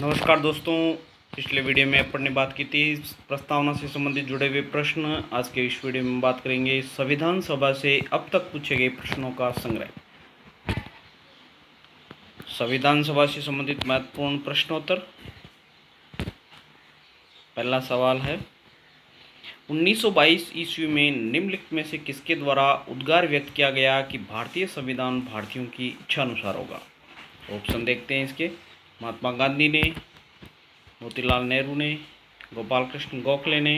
नमस्कार दोस्तों। पिछले वीडियो में अपन ने बात की थी प्रस्तावना से संबंधित जुड़े हुए प्रश्न। आज के इस वीडियो में बात करेंगे संविधान सभा से अब तक पूछे गए प्रश्नों का संग्रह। संविधान सभा से संबंधित महत्वपूर्ण प्रश्नोत्तर। पहला सवाल है, 1922 ईस्वी में निम्नलिखित में से किसके द्वारा उद्गार व्यक्त किया गया कि भारतीय संविधान भारतीयों की इच्छा अनुसार होगा। ऑप्शन देखते हैं इसके। महात्मा गांधी ने, मोतीलाल नेहरू ने, गोपाल कृष्ण गोखले ने,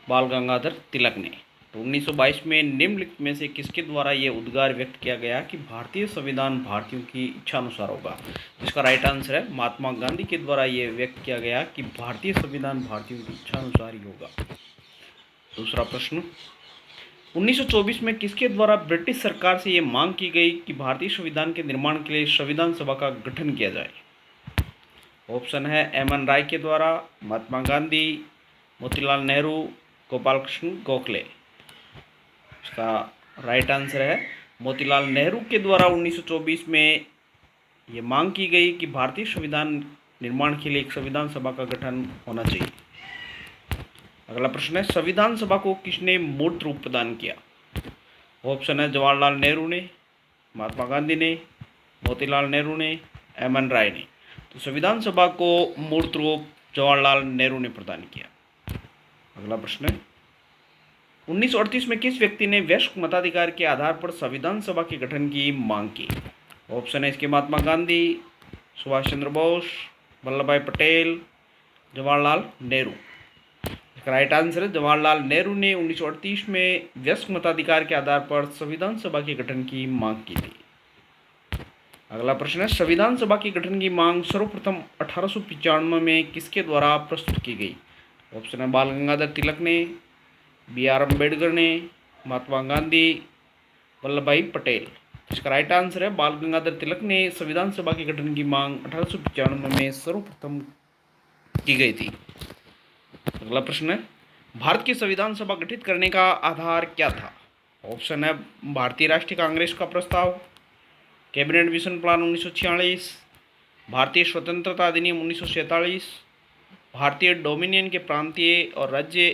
बाल गंगाधर तिलक ने। तो 1922 में निम्नलिखित में से किसके द्वारा ये उद्गार व्यक्त किया गया कि भारतीय संविधान भारतीयों की इच्छा अनुसार होगा। इसका राइट आंसर है महात्मा गांधी के द्वारा ये व्यक्त किया गया कि भारतीय संविधान भारतीयों की इच्छा अनुसार ही होगा। दूसरा प्रश्न, 1924 में किसके द्वारा ब्रिटिश सरकार से ये मांग की गई कि भारतीय संविधान के निर्माण के लिए संविधान सभा का गठन किया जाए। ऑप्शन है एम.एन. राय के द्वारा, महात्मा गांधी, मोतीलाल नेहरू, गोपाल कृष्ण गोखले। इसका राइट आंसर है मोतीलाल नेहरू के द्वारा 1924 में ये मांग की गई कि भारतीय संविधान निर्माण के लिए एक संविधान सभा का गठन होना चाहिए। अगला प्रश्न है, संविधान सभा को किसने मूर्त रूप प्रदान किया। ऑप्शन है जवाहरलाल नेहरू ने, महात्मा गांधी ने, मोतीलाल नेहरू ने, एम.एन. राय ने। तो संविधान सभा को मूर्त रूप जवाहरलाल नेहरू ने प्रदान किया। अगला प्रश्न है, 1938 में किस व्यक्ति ने वयस्क मताधिकार के आधार पर संविधान सभा के गठन की मांग की। ऑप्शन है इसके महात्मा गांधी, सुभाष चंद्र बोस, वल्लभ भाई पटेल, जवाहरलाल नेहरू। इसका राइट आंसर है जवाहरलाल नेहरू ने 1938 में वयस्क मताधिकार के आधार पर संविधान सभा के गठन की मांग की थी। अगला प्रश्न है, संविधान सभा के गठन की मांग सर्वप्रथम 1895 में किसके द्वारा प्रस्तुत की गई। ऑप्शन है बाल गंगाधर तिलक ने, बी.आर. अम्बेडकर ने, महात्मा गांधी, वल्लभ भाई पटेल। इसका राइट आंसर है बाल गंगाधर तिलक ने संविधान सभा के गठन की मांग 1895 में सर्वप्रथम की गई थी। अगला प्रश्न है, भारत की संविधान सभा गठित करने का आधार क्या था। ऑप्शन है भारतीय राष्ट्रीय कांग्रेस का प्रस्ताव, कैबिनेट मिशन प्लान 1946, भारतीय स्वतंत्रता अधिनियम 1947, भारतीय डोमिनियन के प्रांतीय और राज्य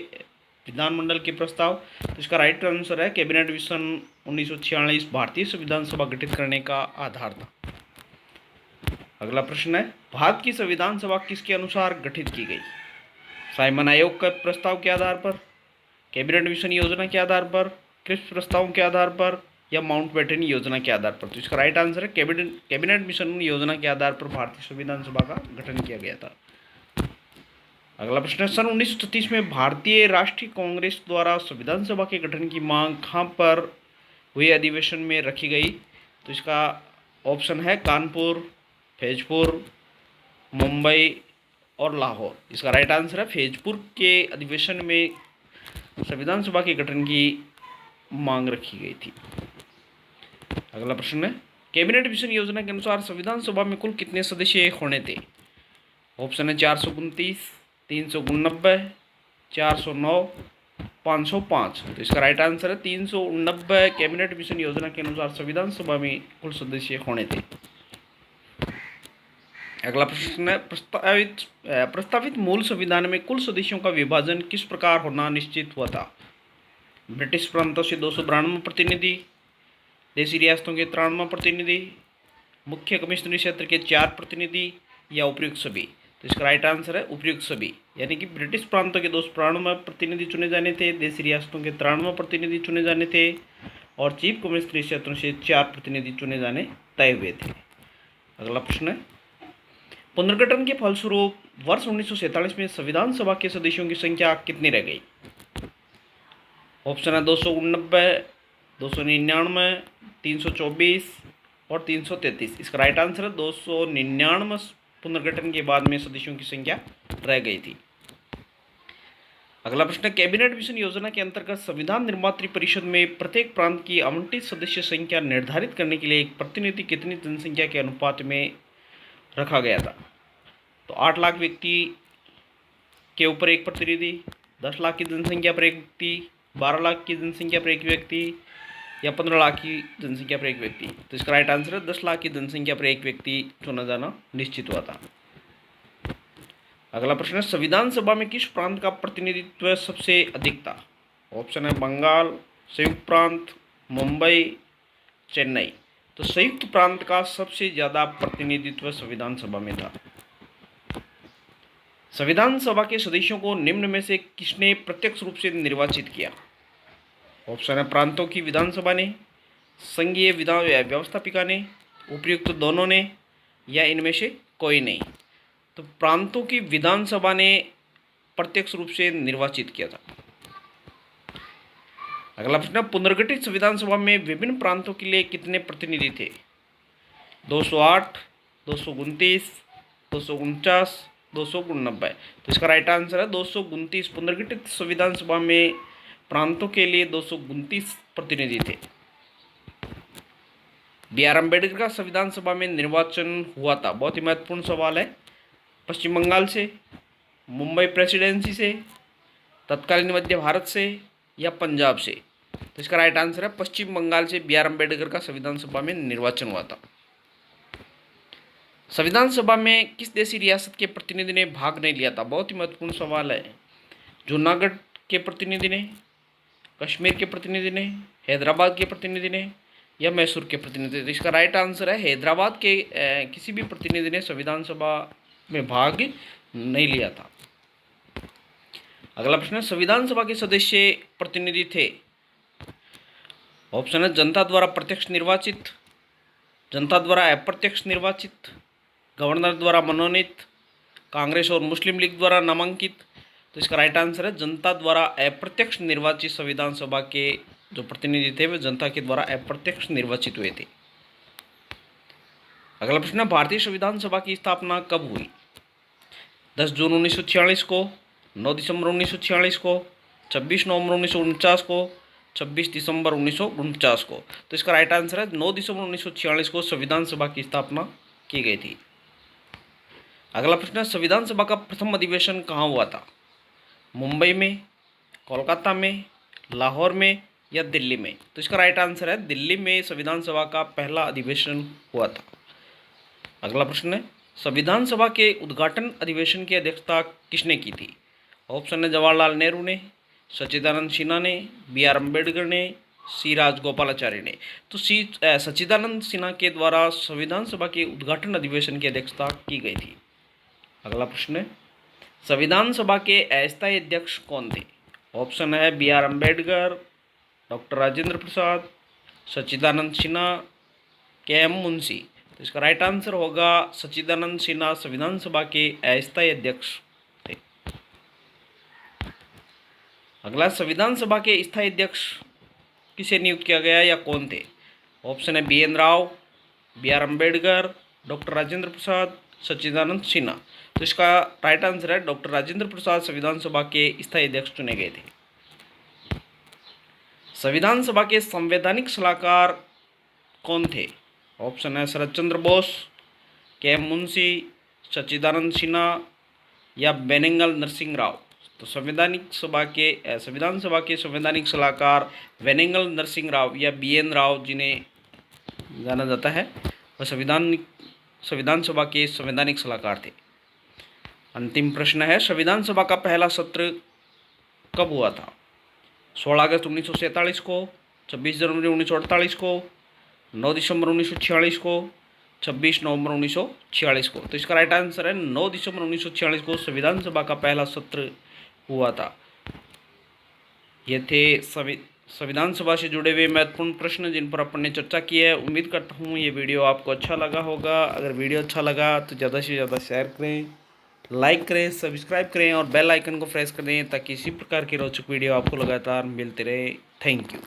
विधानमंडल के प्रस्ताव। तो इसका राइट आंसर है कैबिनेट मिशन 1946 भारतीय संविधान सभा गठित करने का आधार था। अगला प्रश्न है, भारत की संविधान सभा किसके अनुसार गठित की गई। साइमन आयोग के प्रस्ताव के आधार पर, कैबिनेट मिशन योजना के आधार पर, क्रिप्स प्रस्तावों के आधार पर, या माउंटबेटन योजना के आधार पर। तो इसका राइट आंसर है कैबिनेट मिशन योजना के आधार पर भारतीय संविधान सभा का गठन किया गया था। अगला प्रश्न है, सन 1936 में भारतीय राष्ट्रीय कांग्रेस द्वारा संविधान सभा के गठन की मांग कहाँ पर हुए अधिवेशन में रखी गई। तो इसका ऑप्शन है कानपुर, फैजपुर, मुंबई और लाहौर। इसका राइट आंसर है फैजपुर के अधिवेशन में संविधान सभा के गठन की मांग रखी गई थी। अगला प्रश्न है, कैबिनेट मिशन योजना के अनुसार संविधान सभा में कुल कितने सदस्य होने थे। ऑप्शन है 429, 389, 409, 505। तो इसका राइट आंसर है 389 कैबिनेट मिशन योजना के अनुसार संविधान सभा में कुल सदस्य होने थे। अगला प्रश्न है, प्रस्तावित मूल संविधान में कुल सदस्यों का विभाजन किस प्रकार होना निश्चित हुआ था। ब्रिटिश प्रांतों से 292 प्रतिनिधि, देशी रियासतों के 93 प्रतिनिधि, मुख्य कमिश्नरी क्षेत्र के 4 प्रतिनिधि, या उपयुक्त सभी। तो इसका राइट आंसर है उपयुक्त सभी, यानी कि ब्रिटिश प्रांतों के 292 प्रतिनिधि चुने जाने थे, देशी रियासतों के 93 प्रतिनिधि चुने जाने थे, और चीफ कमिश्नरी क्षेत्रों से 4 प्रतिनिधि चुने जाने तय हुए थे। अगला प्रश्न है, पुनर्गठन के फलस्वरूप वर्ष 1947 में संविधान सभा के सदस्यों की संख्या कितनी रह गई। ऑप्शन है 289, 299, 324 और 333। इसका राइट आंसर है 299 पुनर्गठन के बाद में सदस्यों की संख्या रह गई थी। अगला प्रश्न है, कैबिनेट मिशन योजना के अंतर्गत संविधान निर्मात्री परिषद में प्रत्येक प्रांत की आवंटित सदस्य संख्या निर्धारित करने के लिए एक प्रतिनिधि कितनी जनसंख्या के अनुपात में रखा गया था। तो 8 लाख व्यक्ति के ऊपर एक प्रतिनिधि, 10 लाख की जनसंख्या पर एक व्यक्ति, 12 लाख की जनसंख्या पर एक व्यक्ति, या 15 लाख की जनसंख्या पर एक व्यक्ति। तो इसका राइट आंसर है 10 लाख की जनसंख्या पर एक व्यक्ति चुना जाना निश्चित हुआ था। अगला प्रश्न है, संविधान सभा में किस प्रांत का प्रतिनिधित्व सबसे अधिक था? ऑप्शन है बंगाल, संयुक्त प्रांत, मुंबई, चेन्नई। तो संयुक्त प्रांत का सबसे ज्यादा प्रतिनिधित्व संविधान सभा में था। संविधान सभा के सदस्यों को निम्न में से किसने प्रत्यक्ष रूप से निर्वाचित किया? ऑप्शन है प्रांतों की विधानसभा ने, संघीय विधान व्यवस्थापिका ने, उपयुक्त दोनों ने, या इनमें से कोई नहीं। तो प्रांतों की विधानसभा ने प्रत्यक्ष रूप से निर्वाचित किया था। अगला प्रश्न, पुनर्गठित संविधान सभा में विभिन्न प्रांतों के लिए कितने प्रतिनिधि थे? 208, 229, 249, 289। तो इसका राइट आंसर है 229। पुनर्गठित संविधान सभा में प्रांतों के लिए 229 प्रतिनिधि थे। B.R. अम्बेडकर का संविधान सभा में निर्वाचन हुआ था, बहुत ही महत्वपूर्ण सवाल है। पश्चिम बंगाल से, मुंबई प्रेसिडेंसी से, तत्कालीन मध्य भारत से, या पंजाब से। तो इसका राइट आंसर है पश्चिम बंगाल से B.R. अम्बेडकर का संविधान सभा में निर्वाचन हुआ था। संविधान सभा में किस देशी रियासत के प्रतिनिधि ने भाग नहीं लिया था? बहुत ही महत्वपूर्ण सवाल है। जूनागढ़ के प्रतिनिधि ने, कश्मीर के प्रतिनिधि ने, हैदराबाद के प्रतिनिधि ने, या मैसूर के प्रतिनिधि। तो इसका राइट आंसर है हैदराबाद के किसी भी प्रतिनिधि ने संविधान सभा में भाग नहीं लिया था। अगला प्रश्न है, संविधान सभा के सदस्य प्रतिनिधि थे? ऑप्शन है जनता द्वारा प्रत्यक्ष निर्वाचित, जनता द्वारा अप्रत्यक्ष निर्वाचित, गवर्नर द्वारा मनोनीत, कांग्रेस और मुस्लिम लीग द्वारा नामांकित। तो इसका राइट आंसर है जनता द्वारा अप्रत्यक्ष निर्वाचित संविधान सभा के जो प्रतिनिधि थे वे जनता के द्वारा अप्रत्यक्ष निर्वाचित हुए थे। अगला प्रश्न है, भारतीय संविधान सभा की स्थापना कब हुई? 10 जून 1946 को, 9 दिसंबर 1946 को, 26 नवंबर 1949 को, 26 दिसंबर 1949 को। तो इसका राइट आंसर है 9 दिसंबर 1946 को संविधान सभा की स्थापना की गई थी। अगला प्रश्न है, संविधान सभा का प्रथम अधिवेशन कहाँ हुआ था? मुंबई में, कोलकाता में, लाहौर में, या दिल्ली में। तो इसका राइट आंसर है दिल्ली में संविधान सभा का पहला अधिवेशन हुआ था। अगला प्रश्न है, संविधान सभा के उद्घाटन अधिवेशन की अध्यक्षता किसने की थी? ऑप्शन है जवाहरलाल नेहरू ने, सच्चिदानंद सिन्हा ने, B.R. अम्बेडकर ने, C. राजगोपालाचारी ने। तो सच्चिदानंद सिन्हा के द्वारा संविधान सभा के उद्घाटन अधिवेशन की अध्यक्षता की गई थी। अगला प्रश्न है, संविधान सभा के अस्थायी अध्यक्ष कौन थे? ऑप्शन है B.R. Ambedkar, doctor Rajendra Prasad, Sachchidanand Sinha, K.M. Munshi. तो इसका राइट आंसर होगा सच्चिदानंद सिन्हा संविधान सभा के अस्थायी अध्यक्ष थे। अगला, संविधान सभा के स्थायी अध्यक्ष किसे नियुक्त किया गया या कौन थे? ऑप्शन है B.N. Rao, B.R. Ambedkar, doctor Rajendra Prasad, Sachchidanand Sinha. तो इसका राइट आंसर है डॉक्टर राजेंद्र प्रसाद संविधान सभा के स्थायी अध्यक्ष चुने गए थे। संविधान सभा के संवैधानिक सलाहकार कौन थे? ऑप्शन है शरद चंद्र बोस, K.M. मुंशी, सच्चिदानंद सिन्हा, या बेनेगल नरसिंह राव। तो संविधान सभा के संवैधानिक सलाहकार बेनेगल नरसिंह राव या B.N. राव जिन्हें जाना जाता है वह संविधान सभा के संवैधानिक सलाहकार थे। अंतिम प्रश्न है, संविधान सभा का पहला सत्र कब हुआ था? 16 अगस्त 1947 को, 26 जनवरी 1948 को, 9 दिसंबर 1946 को, 26 नवंबर 1946 को। तो इसका राइट आंसर है 9 दिसंबर 1946 को संविधान सभा का पहला सत्र हुआ था। ये थे संविधान सभा से जुड़े हुए महत्वपूर्ण प्रश्न जिन पर अपन ने चर्चा की है। उम्मीद करता हूँ ये वीडियो आपको अच्छा लगा होगा। अगर वीडियो अच्छा लगा तो ज़्यादा से ज़्यादा शेयर करें, लाइक करें, सब्सक्राइब करें और बेल आइकन को प्रेस कर दें ताकि इसी प्रकार की रोचक वीडियो आपको लगातार मिलते रहे। Thank you.